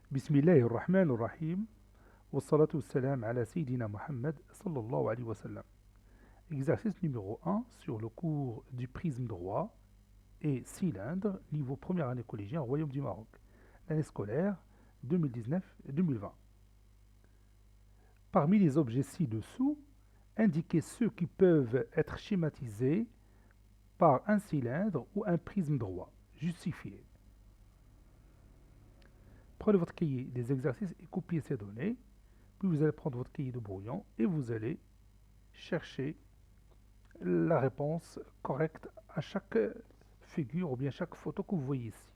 Bismillahir Rahmanir Rahim. Wassalatu wassalam ala Sayyidina Muhammad sallallahu alayhi wa sallam. Exercice numéro 1 sur le cours du prisme droit et cylindre, niveau première année collégienne, Royaume du Maroc. L'année scolaire 2019-2020. Parmi les objets ci-dessous, indiquez ceux qui peuvent être schématisés par un cylindre ou un prisme droit. Justifiez. Prenez votre cahier des exercices et copiez ces données. Puis vous allez prendre votre cahier de brouillon et vous allez chercher la réponse correcte à chaque figure ou bien chaque photo que vous voyez ici.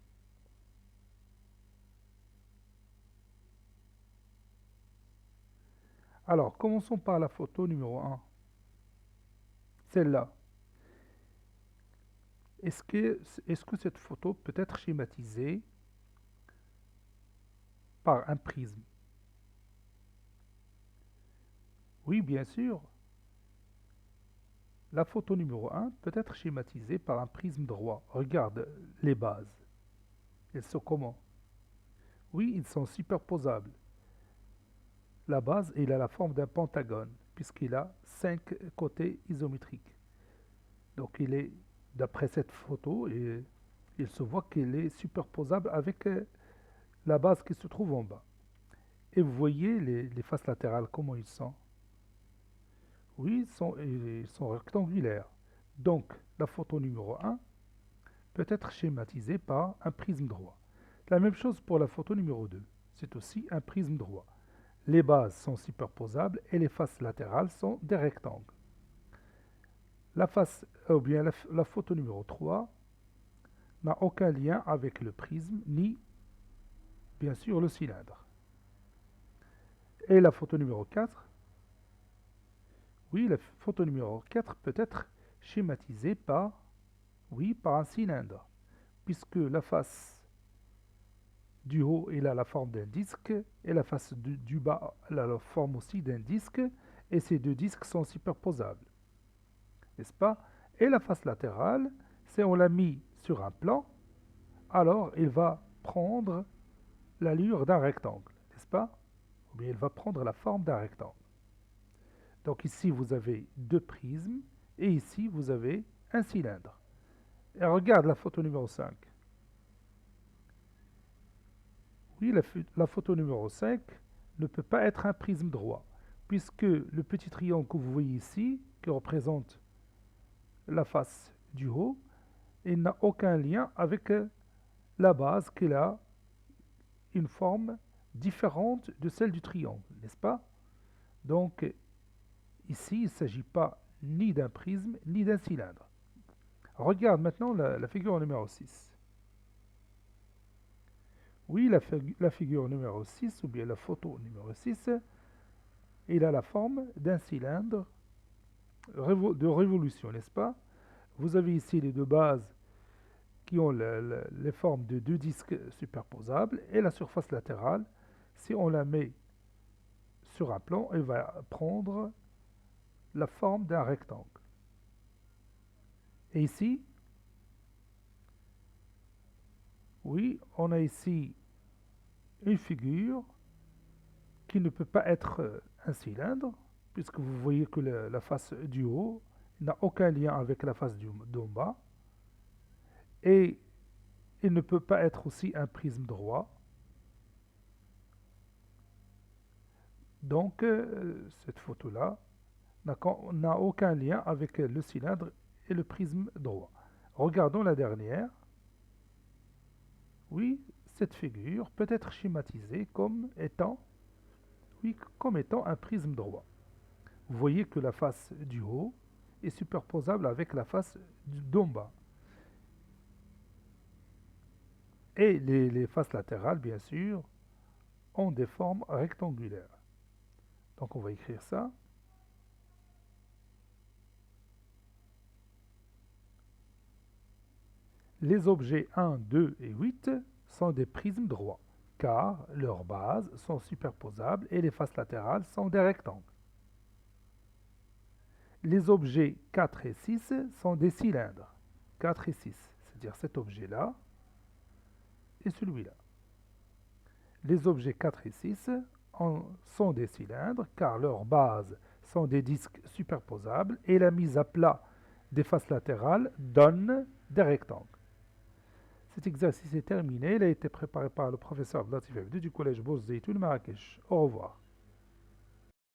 Alors, commençons par la photo numéro 1. Celle-là. Est-ce que cette photo peut être schématisée par un prisme? Oui, bien sûr. La photo numéro 1 peut être schématisée par un prisme droit. Regarde les bases. Elles sont comment? Oui, ils sont superposables. La base, il a la forme d'un pentagone, puisqu'il a 5 côtés isométriques. Donc il est, d'après cette photo, il se voit qu'il est superposable avec la base qui se trouve en bas. Et vous voyez les faces latérales, comment ils sont? Oui, ils sont rectangulaires. Donc la photo numéro 1 peut être schématisée par un prisme droit. La même chose pour la photo numéro 2. C'est aussi un prisme droit. Les bases sont superposables et les faces latérales sont des rectangles. La photo numéro 3 n'a aucun lien avec le prisme ni, bien sûr, le cylindre. Et la photo numéro 4, oui, la photo numéro 4 peut être schématisée par un cylindre, puisque la face du haut, il a la forme d'un disque, et la face du bas, elle a la forme aussi d'un disque, et ces deux disques sont superposables, n'est-ce pas? Et la face latérale, si on l'a mis sur un plan, alors il va prendre l'allure d'un rectangle, n'est-ce pas? Ou bien il va prendre la forme d'un rectangle. Donc ici, vous avez deux prismes, et ici, vous avez un cylindre. Et regarde la photo numéro 5. Oui, la photo numéro 5 ne peut pas être un prisme droit, puisque le petit triangle que vous voyez ici, qui représente la face du haut, il n'a aucun lien avec la base qui a une forme différente de celle du triangle, n'est-ce pas? Donc, ici, il ne s'agit pas ni d'un prisme, ni d'un cylindre. Regarde maintenant la figure numéro 6. Oui, la figure numéro 6, ou bien la photo numéro 6, il a la forme d'un cylindre de révolution, n'est-ce pas? Vous avez ici les deux bases qui ont les formes de deux disques superposables et la surface latérale. Si on la met sur un plan, elle va prendre la forme d'un rectangle. Et ici, oui, on a ici une figure qui ne peut pas être un cylindre, puisque vous voyez que la face du haut n'a aucun lien avec la face d'en bas, et il ne peut pas être aussi un prisme droit. Donc, cette photo-là n'a aucun lien avec le cylindre et le prisme droit. Regardons la dernière. Oui, cette figure peut être schématisée comme étant un prisme droit. Vous voyez que la face du haut est superposable avec la face d'en bas. Et les faces latérales, bien sûr, ont des formes rectangulaires. Donc on va écrire ça. Les objets 1, 2 et 8 sont des prismes droits, car leurs bases sont superposables et les faces latérales sont des rectangles. Les objets 4 et 6 sont des cylindres. 4 et 6, c'est-à-dire cet objet-là et celui-là. Les objets 4 et 6 sont des cylindres car leurs bases sont des disques superposables et la mise à plat des faces latérales donne des rectangles. Cet exercice est terminé. Il a été préparé par le professeur Abdelatif Abdou du collège Boz Zeitoun Marrakech. Au revoir.